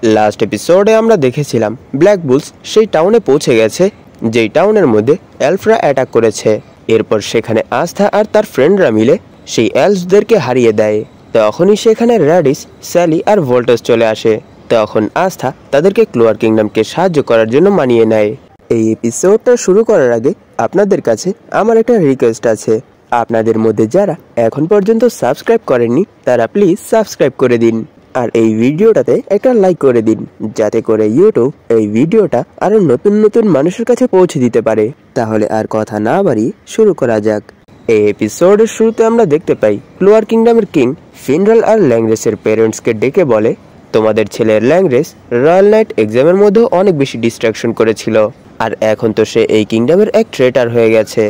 Last এপিসোডে আমরা দেখেছিলাম ব্ল্যাক বুলস সেই টাউনে পৌঁছে গেছে যেই টাউনের মধ্যে এলফরা অ্যাটাক করেছে। এরপর সেখানে আস্থা আর তার ফ্রেন্ডরা মিলে সেই এলফদেরকে হারিয়ে দেয়। তখনই সেখানে র্যাডিস, স্যালি আর ভোল্টাস চলে আসে। তখন আস্থা তাদেরকে ক্লোয়ার কিংডমকে সাহায্য করার জন্য মানিয়ে নেয়। এই এপিসোডটা শুরু করার আগে আপনাদের কাছে আমার একটা রিকোয়েস্ট আছে। আপনাদের মধ্যে যারা এখন পর্যন্ত সাবস্ক্রাইব করেননি তারা প্লিজ সাবস্ক্রাইব করে দিন, আর এই ভিডিওটাতে একটা লাইক করে দিন, যাতে করে ইউটিউব এই ভিডিওটা আরো নতুন নতুন মানুষের কাছে পৌঁছে দিতে পারে। তাহলে আর কথা না বাড়িয়ে শুরু করা যাক। এই এপিসোডের শুরুতে আমরা দেখতে পাই ক্লোয়ার কিংডমের কিং ফিনরাল আর ল্যাংরেসের পেরেন্টসকে ডেকে বলে, তোমাদের ছেলের ল্যাংরেস রয়্যাল নাইট এক্সামের মধ্যে অনেক বেশি ডিস্ট্রাকশন করেছিল, আর এখন তো সে এই কিংডমের এক ট্রেটার হয়ে গেছে।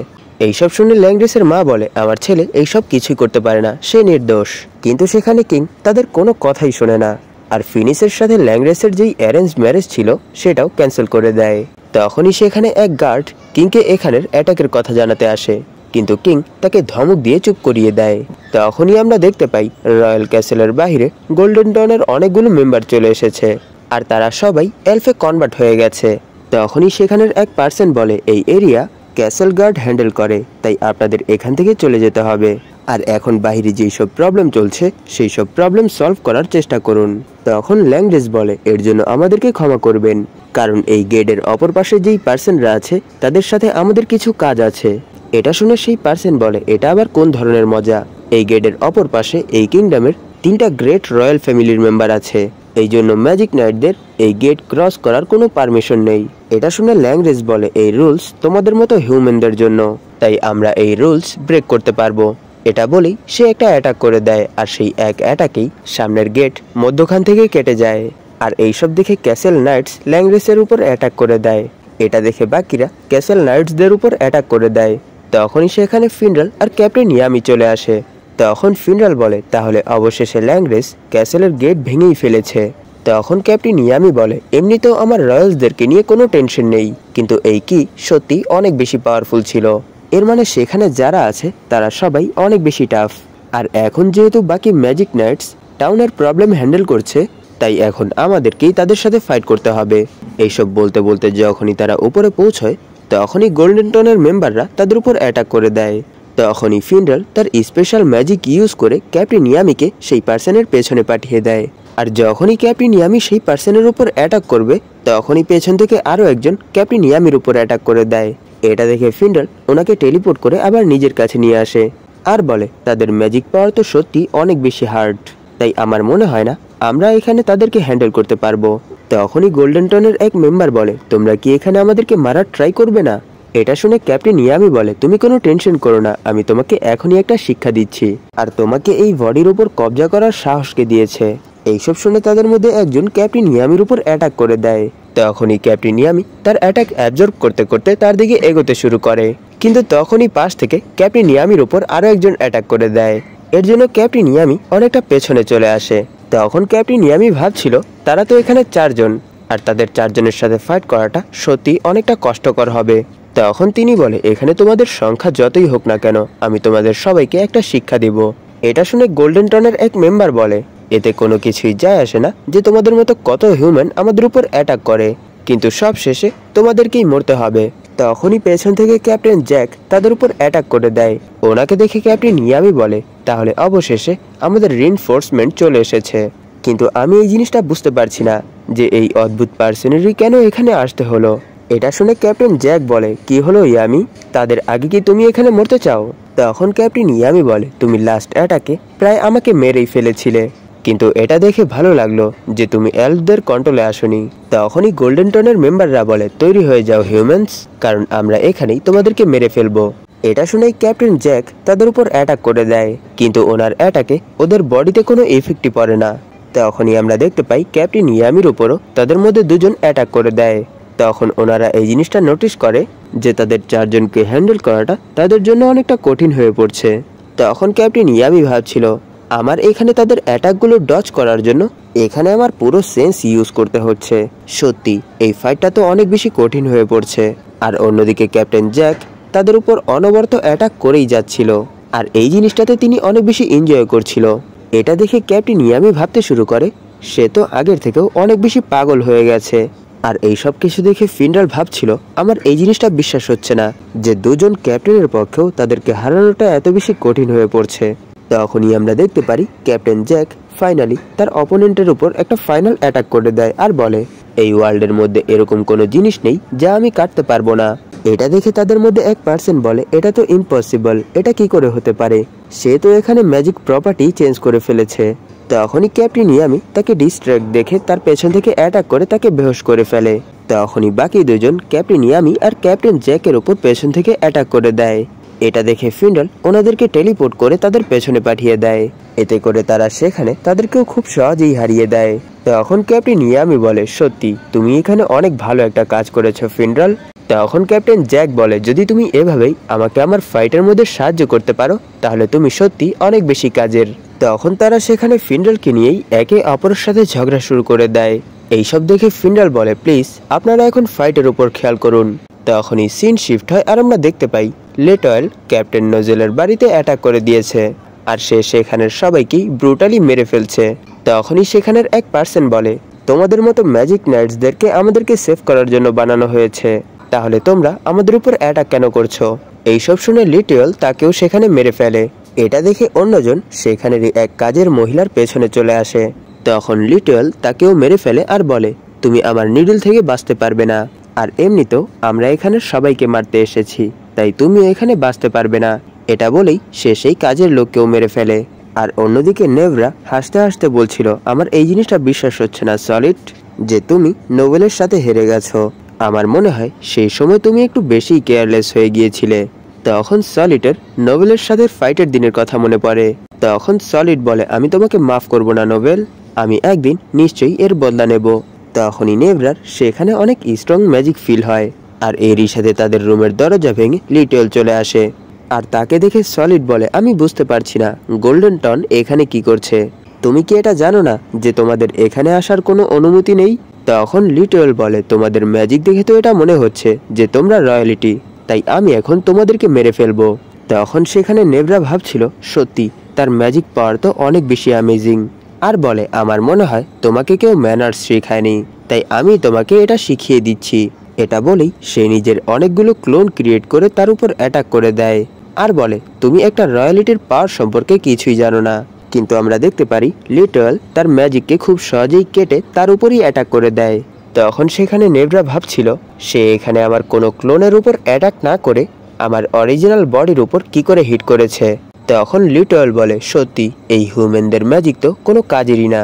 এইসব শুনে ল্যাংরেসের মা বলে, আমার ছেলে এইসব কিছুই করতে পারে না, সে নির্দোষ। কিন্তু সেখানে কিং তাদের কোনো কথাই শোনে না, আর ফিনিসের সাথে ল্যাংরেসের যেই অ্যারেঞ্জ ম্যারেজ ছিল সেটাও ক্যান্সেল করে দেয়। তখনই সেখানে এক গার্ড কিংকে এখানের অ্যাটাকের কথা জানাতে আসে, কিন্তু কিং তাকে ধমক দিয়ে চুপ করিয়ে দেয়। তখনই আমরা দেখতে পাই রয়্যাল ক্যাসেলের বাইরে গোল্ডেন ডনের অনেকগুলো মেম্বার চলে এসেছে, আর তারা সবাই এলফে কনভার্ট হয়ে গেছে। তখনই সেখানের এক পার্সন বলে, এই এরিয়া ক্যাসেল গার্ড হ্যান্ডেল করে, তাই আপনাদের এখান থেকে চলে যেতে হবে, আর এখন বাইরে যেই সব প্রবলেম চলছে সেই সব প্রবলেম সলভ করার চেষ্টা করুন। তখন ল্যাংরেস বলে, এর জন্য আমাদেরকে ক্ষমা করবেন, কারণ এই গেটের অপর পাশে যেই পার্সনরা আছে তাদের সাথে আমাদের কিছু কাজ আছে। এটা শুনে সেই পার্সন বলে, এটা আবার কোন ধরনের মজা? এই গেটের অপর পাশে এই কিংডমের 3টা গ্রেট রয়্যাল ফ্যামিলির মেম্বার আছে, এই জন্য ম্যাজিক নাইটদের এই গেট ক্রস করার কোনো পারমিশন নেই। এটা শুনে ল্যাংরেস বলে, এই রুলস তোমাদের মতো হিউম্যানদের জন্য, তাই আমরা এই রুলস ব্রেক করতে পারবো। এটা বলেই সে একটা অ্যাটাক করে দেয়, আর সেই এক অ্যাটাকেই সামনের গেট মধ্যখান থেকে কেটে যায়। আর এইসব দেখে ক্যাসেল নাইটস ল্যাংরেসের উপর অ্যাটাক করে দেয়। এটা দেখে বাকিরা ক্যাসেল নাইটসদের উপর অ্যাটাক করে দেয়। তখনই সেখানে ফিনরাল আর ক্যাপ্টেন ইয়ামি চলে আসে। তখন ফিনরাল বলে, তাহলে অবশেষে ল্যাংরেস ক্যাসেলের গেট ভেঙেই ফেলেছে। তখন ক্যাপ্টেন ইয়ামি বলে, এমনিতেও আমার রয়্যালসদেরকে নিয়ে কোনো টেনশন নেই, কিন্তু এই কি সত্যি অনেক বেশি পাওয়ারফুল ছিল। এর মানে সেখানে যারা আছে তারা সবাই অনেক বেশি টাফ, আর এখন যেহেতু বাকি ম্যাজিক নাইটস টাউনের প্রবলেম হ্যান্ডেল করছে, তাই এখন আমাদেরকেই তাদের সাথে ফাইট করতে হবে। এইসব বলতে বলতে যখনই তারা উপরে পৌঁছয় তখনই গোল্ডেন টনের মেম্বাররা তাদের উপর অ্যাটাক করে দেয়। তখনই ফিনরাল তার স্পেশাল ম্যাজিক ইউজ করে ক্যাপ্টেন ইয়ামিকে সেই পার্সনের পেছনে পাঠিয়ে দেয়। আর যখনই ক্যাপ্টেন ইয়ামি সেই পার্সনের উপর অ্যাটাক করবে তখনই পেছন থেকে আরও একজন ক্যাপ্টেন ইয়ামির উপর অ্যাটাক করে দেয়। এটা দেখে ফিনরাল ওনাকে টেলিপোর্ট করে আবার নিজের কাছে নিয়ে আসে, আর বলে, তাদের ম্যাজিক পাওয়ার তো সত্যি অনেক বেশি হার্ড, তাই আমার মনে হয় না আমরা এখানে তাদেরকে হ্যান্ডেল করতে পারবো। তখনই গোল্ডেন টনের এক মেম্বার বলে, তোমরা কি এখানে আমাদেরকে মারার ট্রাই করবে না? এটা শুনে ক্যাপ্টেন ইয়ামি বলে, তুমি কোনো টেনশন করো না, আমি তোমাকে এখনই একটা শিক্ষা দিচ্ছি, আর তোমাকে এই বডির উপর কবজা করার সাহসকে দিয়েছে। এইসব শুনে তাদের মধ্যে একজন ক্যাপ্টেন ইয়ামির উপর অ্যাটাক করে দেয়। তখনই ক্যাপ্টেন ইয়ামি তার অ্যাটাক অ্যাবজর্ব করতে করতে তার দিকে এগোতে শুরু করে, কিন্তু তখনই পাশ থেকে ক্যাপ্টেন ইয়ামির উপর আরও একজন অ্যাটাক করে দেয়। এর জন্য ক্যাপ্টেন ইয়ামি অনেকটা পেছনে চলে আসে। তখন ক্যাপ্টেন ইয়ামি ভাবছিল তারা তো এখানে 4 জন, আর তাদের 4 জনের সাথে ফাইট করাটা সত্যি অনেকটা কষ্টকর হবে। তখন তিনি বলে, এখানে তোমাদের সংখ্যা যতই হোক না কেন আমি তোমাদের সবাইকে একটা শিক্ষা দিব। এটা শুনে গোল্ডেন টনের এক মেম্বার বলে, এতে কোনো কিছুই যায় আসে না যে তোমাদের মতো কত হিউম্যান আমাদের উপর অ্যাটাক করে, কিন্তু সব শেষে তোমাদেরকেই মরতে হবে। তখনই পেছন থেকে ক্যাপ্টেন জ্যাক তাদের উপর অ্যাটাক করে দেয়। ওনাকে দেখে ক্যাপ্টেন ইয়ামি বলে, তাহলে অবশেষে আমাদের রিইনফোর্সমেন্ট চলে এসেছে, কিন্তু আমি এই জিনিসটা বুঝতে পারছি না যে এই অদ্ভুত পার্সনেরই কেন এখানে আসতে হলো। এটা শুনে ক্যাপ্টেন জ্যাক বলে, কি হলো ইয়ামি, তাদের আগে কি তুমি এখানে মরতে চাও? তখন ক্যাপ্টেন ইয়ামি বলে, তুমি লাস্ট অ্যাটাকে প্রায় আমাকে মেরেই ফেলেছিলে, কিন্তু এটা দেখে ভালো লাগলো যে তুমি এলফদের কন্ট্রোলে আসোনি। তখনই গোল্ডেন টনের মেম্বাররা বলে, তৈরি হয়ে যাও হিউম্যানস, কারণ আমরা এখানেই তোমাদেরকে মেরে ফেলবো। এটা শুনেই ক্যাপ্টেন জ্যাক তাদের উপর অ্যাটাক করে দেয়, কিন্তু ওনার অ্যাটাকে ওদের বডিতে কোনো ইফেক্টই পড়ে না। তখনই আমরা দেখতে পাই ক্যাপ্টেন ইয়ামির উপরও তাদের মধ্যে 2 জন অ্যাটাক করে দেয়। তখন ওনারা এই জিনিসটা নোটিস করে যে তাদের 4 জনকে হ্যান্ডেল করাটা তাদের জন্য অনেকটা কঠিন হয়ে পড়ছে। তখন ক্যাপ্টেন ইয়ামি ভাবছিল, আমার এখানে তাদের অ্যাটাকগুলো ডজ করার জন্য এখানে আমার পুরো সেন্স ইউজ করতে হচ্ছে, সত্যি এই ফাইটটা তো অনেক বেশি কঠিন হয়ে পড়ছে। আর অন্যদিকে ক্যাপ্টেন জ্যাক তাদের উপর অনবরত অ্যাটাক করেই যাচ্ছিল, আর এই জিনিসটাতে তিনি অনেক বেশি এনজয় করছিল। এটা দেখে ক্যাপ্টেন ইয়ামি ভাবতে শুরু করে সে তো আগের থেকেও অনেক বেশি পাগল হয়ে গেছে। আর এই সব কিছু দেখে ফিনরাল ভাবছিল আমার এই জিনিসটা বিশ্বাস হচ্ছে না যে দুজন ক্যাপ্টেনের পক্ষেও তাদেরকে হারানোটা এত বেশি কঠিন হয়ে পড়ছে। তখনই আমরা দেখতে পারি ক্যাপ্টেন জ্যাক ফাইনালি তার অপোনেন্টের উপর একটা ফাইনাল অ্যাটাক করে দেয় আর বলে, এই ওয়ার্ল্ডের মধ্যে এরকম কোনো জিনিস নেই যা আমি কাটতে পারবো না। এটা দেখে তাদের মধ্যে এক পার্সন বলে, এটা তো ইম্পসিবল, এটা কি করে হতে পারে, সে তো এখানে ম্যাজিক প্রপার্টি চেঞ্জ করে ফেলেছে। তখনই ক্যাপ্টেন ইয়ামি তাকে ডিস্ট্র্যাক্ট দেখে তার পেছন থেকে অ্যাটাক করে তাকে বেহোশ করে ফেলে। তখনই বাকি দুজন ক্যাপ্টেন ইয়ামি আর ক্যাপ্টেন জ্যাকের উপর পেছন থেকে অ্যাটাক করে দেয়। এটা দেখে ফিনরাল ওনাদেরকে টেলিপোর্ট করে তাদের পেছনে পাঠিয়ে দেয়। এতে করে তারা সেখানে তাদেরকেও খুব সহজেই হারিয়ে দেয়। তখন ক্যাপ্টেন ইয়ামি বলে, সত্যি তুমি এখানে অনেক ভালো একটা কাজ করেছো ফিনরাল। তখন ক্যাপ্টেন জ্যাক বলে, যদি তুমি এভাবেই আমাকে আমার ফাইটের মধ্যে সাহায্য করতে পারো তাহলে তুমি সত্যি অনেক বেশি কাজের। তখন তারা সেখানে ফিনরালকে নিয়েই একে অপরের সাথে ঝগড়া শুরু করে দেয়। এইসব দেখে ফিনরাল বলে, প্লিজ আপনারা এখন ফাইটের উপর খেয়াল করুন। তখনই সিন শিফট হয় আর আমরা দেখতে পাই লেটয়েল ক্যাপ্টেন নোজেলের বাড়িতে অ্যাটাক করে দিয়েছে আর সে সেখানের সবাইকেই ব্রুটালি মেরে ফেলছে। তখনই সেখানের এক পার্সন বলে, তোমাদের মতো ম্যাজিক নাইটসদেরকে আমাদেরকে সেভ করার জন্য বানানো হয়েছে, তাহলে তোমরা আমাদের উপর অ্যাটাক কেন করছো? এইসব শুনে লিটয়েল তাকেও সেখানে মেরে ফেলে। এটা দেখে অন্যজন সেখানেরই এক কাজের মহিলার পেছনে চলে আসে। তখন লিটয়েল তাকেও মেরে ফেলে আর বলে, তুমি আমার নিডল থেকে বাঁচতে পারবে না, আর এমনিতেও আমরা এখানে সবাইকে মারতে এসেছি, তাই তুমি এখানে বাঁচতে পারবে না। এটা বলেই সে সেই কাজের লোককেও মেরে ফেলে। আর অন্যদিকে নেভরা হাসতে হাসতে বলছিল, আমার এই জিনিসটা বিশ্বাস হচ্ছে না সলিড যে তুমি নোবেলের সাথে হেরে গেছো। আমার মনে হয় সেই সময় তুমি একটু বেশি কেয়ারলেস হয়ে গিয়েছিলে। তখন সলিডের নোবেলের সাথে ফাইটের দিনের কথা মনে পড়ে। তখন সলিড বলে, আমি তোমাকে মাফ করব না নোবেল, আমি একদিন নিশ্চয়ই এর বদলা নেব। তখনই নেভরার সেখানে অনেক স্ট্রং ম্যাজিক ফিল হয় আর এরই সাথে তাদের রুমের দরজা ভেঙে লিটল চলে আসে। আর তাকে দেখে সলিড বলে, আমি বুঝতে পারছি না গোল্ডেন টন এখানে কি করছে, তুমি কি এটা জানো না যে তোমাদের এখানে আসার কোনো অনুমতি নেই? তখন লিটল বলে, তোমাদের ম্যাজিক দেখে তো এটা মনে হচ্ছে যে তোমরা রয়্যালিটি, তাই আমি এখন তোমাদেরকে মেরে ফেলবো। তখন সেখানে নেভরা ভাবছিল, সত্যি তার ম্যাজিক পাওয়ার তো অনেক বেশি অ্যামেজিং, আর বলে, আমার মনে হয় তোমাকে কেউ ম্যানার্স শেখায়নি, তাই আমি তোমাকে এটা শিখিয়ে দিচ্ছি। এটা বলেই সে নিজের অনেকগুলো ক্লোন ক্রিয়েট করে তার উপর অ্যাটাক করে দেয় আর বলে, তুমি একটা রয়্যালিটির পাওয়ার সম্পর্কে কিছুই জানো না। কিন্তু আমরা দেখতে পারি লিটল তার ম্যাজিককে খুব সহজেই কেটে তার উপরই অ্যাটাক করে দেয়। তখন সেখানে নেভরা ভাবছিল, সে এখানে আমার কোনো ক্লোনের উপর অ্যাটাক না করে আমার অরিজিনাল বডির উপর কি করে হিট করেছে। তখন লিটল বলে, সত্যি এই হিউম্যানদের ম্যাজিক তো কোনো কাজেরই না।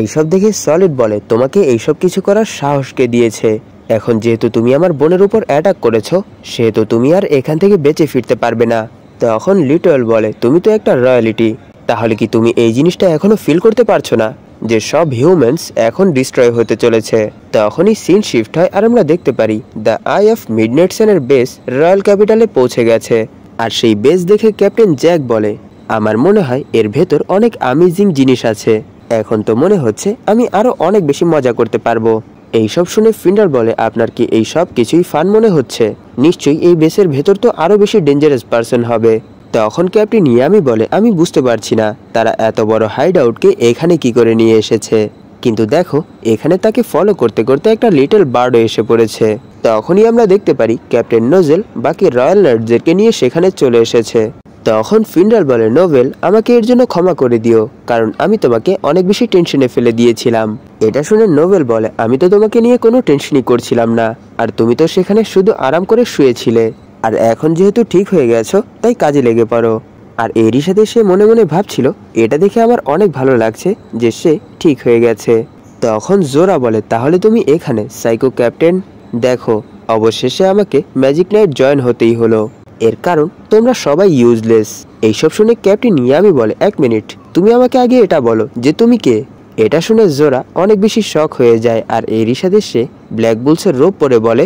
এইসব দেখে সলিড বলে, তোমাকে এইসব কিছু করার সাহস কে দিয়েছে? এখন যেহেতু তুমি আমার বোনের উপর অ্যাটাক করেছো সেহেতু তুমি আর এখান থেকে বেঁচে ফিরতে পারবে না। তখন লিটল বলে, তুমি তো একটা রয়্যালিটি, তাহলে কি তুমি এই জিনিসটা এখনো ফিল করতে পারছো না যে সব হিউম্যানস এখন ডিস্ট্রয় হতে চলেছে? তখনই সিন শিফট হয় আর আমরা দেখতে পারি দ্য আই অফ মিডনাইট সানের বেস রয়্যাল ক্যাপিটালে পৌঁছে গেছে। আর সেই বেস দেখে ক্যাপ্টেন জ্যাক বলে, আমার মনে হয় এর ভেতর অনেক অ্যামেজিং জিনিস আছে, এখন তো মনে হচ্ছে আমি আরো অনেক বেশি মজা করতে পারবো। এইসব শুনে ফিন্ডার বলে, আপনার কি এই সব কিছুই ফান মনে হচ্ছে? নিশ্চয়ই এই বেসের ভেতর তো আরো বেশি ডেঞ্জারাস পার্সন হবে। তখন ক্যাপ্টেন ইয়ামি বলে, আমি বুঝতে পারছি না তারা এত বড় হাইড আউটকে এখানে কি করে নিয়ে এসেছে, কিন্তু দেখো এখানে তাকে ফলো করতে করতে একটা লিটল বার্ডও এসে পড়েছে। তখনই আমরা দেখতে পারি ক্যাপ্টেন নোজেল বাকি রয়্যাল নাইটদেরকে নিয়ে সেখানে চলে এসেছে। তখন ফিন্ডার বলে, নোভেল আমাকে এর জন্য ক্ষমা করে দিও, কারণ আমি তোমাকে অনেক বেশি টেনশনে ফেলে দিয়েছিলাম। এটা শুনে নোভেল বলে, আমি তো তোমাকে নিয়ে কোনো টেনশনই করছিলাম না, আর তুমি তো সেখানে শুধু আরাম করে শুয়েছিলে, আর এখন যেহেতু ঠিক হয়ে গেছো তাই কাজে লেগে পড়ো। আর এরই সাথে সে মনে মনে ভাবছিল, এটা দেখে আমার অনেক ভালো লাগছে যে সে ঠিক হয়ে গেছে। তখন জোরা বলে, তাহলে তুমি এখানে সাইকো ক্যাপ্টেন, দেখো অবশেষে আমাকে ম্যাজিক নাইট জয়েন হতেই হলো, এর কারণ তোমরা সবাই ইউজলেস। এইসব শুনে ক্যাপ্টেন ইয়ামি বলে, এক মিনিট, তুমি আমাকে আগে এটা বলো যে তুমি কে? এটা শুনে জোরা অনেক বেশি শক হয়ে যায় আর এরই সাথে সে ব্ল্যাক বুলসের রোপ পরে বলে,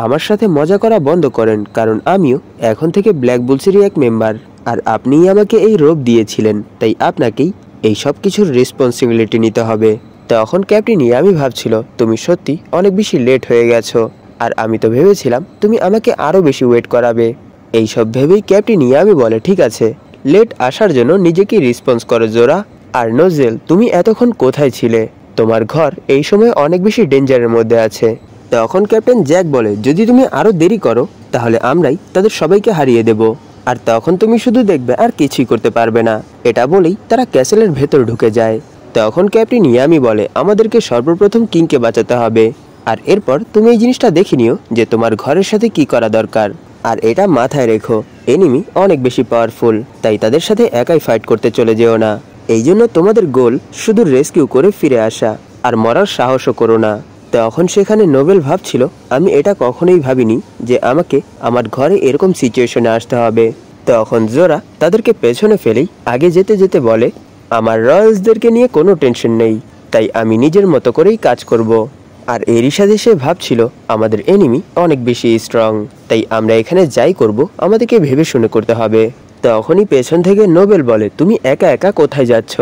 আমার সাথে মজা করা বন্ধ করেন, কারণ আমিও এখন থেকে ব্ল্যাক বুলসেরই এক মেম্বার, আর আপনিই আমাকে এই রোপ দিয়েছিলেন, তাই আপনাকেই এই সব কিছুর রেসপন্সিবিলিটি নিতে হবে। তখন ক্যাপ্টেন ইয়ামি ভাবছিল, তুমি সত্যি অনেক বেশি লেট হয়ে গেছো, আর আমি তো ভেবেছিলাম তুমি আমাকে আরো বেশি ওয়েট করাবে। এইসব ভেবেই ক্যাপ্টেন ইয়ামি বলে, ঠিক আছে, লেট আসার জন্য নিজেকে রেসপন্স করো জোরা। আর নোজেল, তুমি এতক্ষণ কোথায় ছিলে? তোমার ঘর এই সময় অনেক বেশি ডেঞ্জারের মধ্যে আছে। তখন ক্যাপ্টেন জ্যাক বলে, যদি তুমি আরো দেরি করো তাহলে আমরাই তাদের সবাইকে হারিয়ে দেব, আর তখন তুমি শুধু দেখবে আর কিছুই করতে পারবে না। এটা বলেই তারা ক্যাসেলের ভেতর ঢুকে যায়। তখন ক্যাপ্টেন ইয়ামি বলে, আমাদেরকে সর্বপ্রথম কিংকে বাঁচাতে হবে, আর এরপর তুমি এই জিনিসটা দেখে নিও যে তোমার ঘরের সাথে কি করা দরকার। আর এটা মাথায় রেখো, এনিমি অনেক বেশি পাওয়ারফুল, তাই তাদের সাথে একাই ফাইট করতে চলে যেও না। এই জন্য তোমাদের গোল শুধু রেস্কিউ করে ফিরে আসা, আর মরার সাহসও করো না। তখন সেখানে নোবেল ভাবছিল, আমি এটা কখনোই ভাবিনি যে আমাকে আমার ঘরে এরকম সিচুয়েশনে আসতে হবে। তখন জোরা তাদেরকে পেছনে ফেলেই আগে যেতে যেতে বলে, আমার রয়্যালসদেরকে নিয়ে কোনো টেনশন নেই, তাই আমি নিজের মতো করেই কাজ করব। আর এরই সাথে সে ভাবছিল, আমাদের এনিমি অনেক বেশি স্ট্রং, তাই আমরা এখানে যাই করব আমাদেরকে ভেবে শুনে করতে হবে। তখনই পেছন থেকে নোবেল বলে, তুমি একা একা কোথায় যাচ্ছ?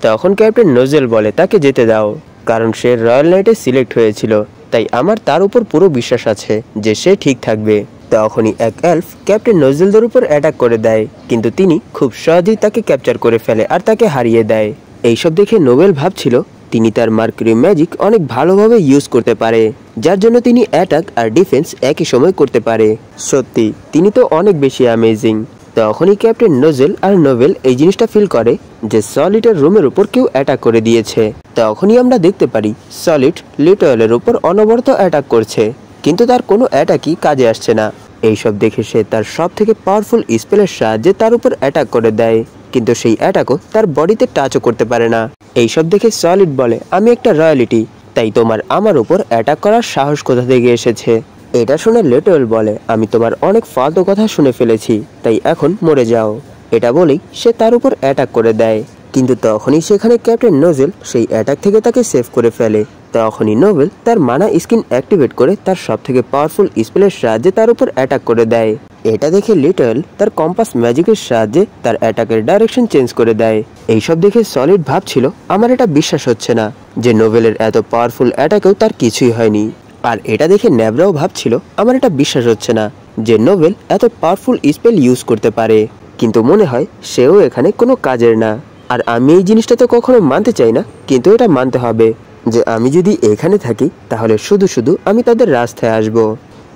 তখন ক্যাপ্টেন নোজেল বলে, তাকে যেতে দাও, কারণ সে রয়্যাল নাইটে সিলেক্ট হয়েছিল, তাই আমার তার উপর পুরো বিশ্বাস আছে যে সে ঠিক থাকবে। তখনই এক এলফ ক্যাপ্টেন নোজেলদের উপর অ্যাটাক করে দেয়, কিন্তু তিনি খুব সহজেই তাকে ক্যাপচার করে ফেলে আর তাকে হারিয়ে দেয়। এইসব দেখে নোবেল ভাবছিল, তিনি তার মার্কিউরি ম্যাজিক অনেক ভালোভাবে ইউজ করতে পারে, যার জন্য তিনি অ্যাটাক আর ডিফেন্স একই সময় করতে পারে। সত্যি তিনি তো অনেক বেশি অ্যামেজিং। তখনই ক্যাপ্টেন নোজেল আর নোবেল এই জিনিসটা ফিল করে যে সলিডের রুমের উপর কেউ অ্যাটাক করে দিয়েছে। তখনই আমরা দেখতে পারি সলিড লিটয়েলের উপর অনবরত অ্যাটাক করছে, কিন্তু তার কোনো অ্যাটাকই কাজে আসছে না। এইসব দেখে সে তার সব থেকে পাওয়ারফুল স্পেলের সাহায্যে তার উপর অ্যাটাক করে দেয়, কিন্তু সেই অ্যাটাকও তার বডিতে টাচও করতে পারে না। এইসব দেখে সলিড বলে, আমি একটা রয়্যালিটি, তাই তোমার আমার উপর অ্যাটাক করার সাহস কোথা থেকে এসেছে? এটা শুনে লিটল বলে, আমি তোমার অনেক ফালতু কথা শুনে ফেলেছি, তাই এখন মরে যাও। এটা বলেই সে তার উপর অ্যাটাক করে দেয়, কিন্তু তখনই সেখানে ক্যাপ্টেন নোজেল সেই অ্যাটাক থেকে তাকে সেভ করে ফেলে। তখনই নোবেল তার মানা স্কিন অ্যাক্টিভেট করে তার সব থেকে পাওয়ারফুল স্পেলের সাহায্যে তার উপর অ্যাটাক করে দেয়। এটা দেখে লিটল তার কম্পাস ম্যাজিকের সাহায্যে তার অ্যাটাকের ডাইরেকশন চেঞ্জ করে দেয়। এইসব দেখে সলিড ভাবছিল, আমার এটা বিশ্বাস হচ্ছে না যে নোবেলের এত পাওয়ারফুল অ্যাটাকেও তার কিছুই হয়নি। আর এটা দেখে ন্যাবরাও ভাবছিল, আমার এটা বিশ্বাস হচ্ছে না যে নোবেল এত পাওয়ারফুল স্পেল ইউজ করতে পারে, কিন্তু মনে হয় সেও এখানে কোনো কাজের না। আর আমি এই জিনিসটা তো কখনো মানতে চাই না, কিন্তু এটা মানতে হবে যে আমি যদি এখানে থাকি তাহলে শুধু শুধু আমি তাদের রাস্তায় আসব,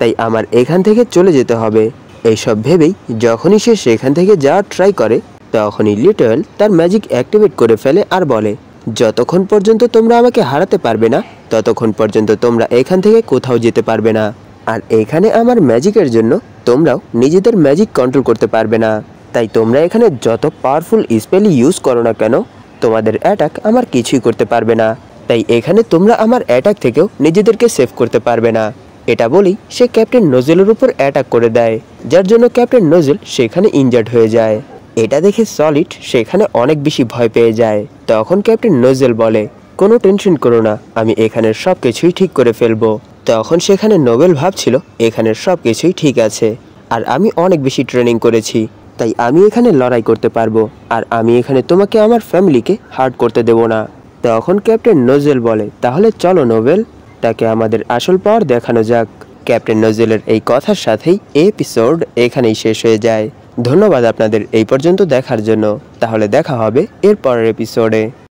তাই আমার এখান থেকে চলে যেতে হবে। এইসব ভেবেই যখনই সে সেখান থেকে যাওয়ার ট্রাই করে, তখনই লিটল তার ম্যাজিক অ্যাক্টিভেট করে ফেলে আর বলে, যতক্ষণ পর্যন্ত তোমরা আমাকে হারাতে পারবে না ততক্ষণ পর্যন্ত তোমরা এখান থেকে কোথাও যেতে পারবে না। আর এখানে আমার ম্যাজিকের জন্য তোমরাও নিজেদের ম্যাজিক কন্ট্রোল করতে পারবে না, তাই তোমরা এখানে যত পাওয়ারফুল স্পেলই ইউজ করো না কেন, তোমাদের অ্যাটাক আমার কিছুই করতে পারবে না। তাই এখানে তোমরা আমার অ্যাটাক থেকেও নিজেদেরকে সেভ করতে পারবে না। এটা বলেই সে ক্যাপ্টেন নোজেলের উপর অ্যাটাক করে দেয়, যার জন্য ক্যাপ্টেন নোজেল সেখানে ইনজার্ড হয়ে যায়। এটা দেখে সলিড সেখানে অনেক বেশি ভয় পেয়ে যায়। তখন ক্যাপ্টেন নোজেল বলে, কোনো টেনশন করো না, আমি এখানের সব কিছুই ঠিক করে ফেলবো। তখন সেখানে নোবেল ভাবছিল, এখানের সব কিছুই ঠিক আছে, আর আমি অনেক বেশি ট্রেনিং করেছি, তাই আমি এখানে লড়াই করতে পারবো, আর আমি এখানে তোমাকে আমার ফ্যামিলিকে হার্ট করতে দেব না। তখন ক্যাপ্টেন নোজেল বলে, তাহলে চলো নোবেল, তাকে আমাদের আসল পাওয়ার দেখানো যাক। ক্যাপ্টেন নোজেলের এই কথার সাথেই এপিসোড এখানেই শেষ হয়ে যায়। ধন্যবাদ আপনাদের এই পর্যন্ত দেখার জন্য। তাহলে দেখা হবে এর পরের এপিসোডে।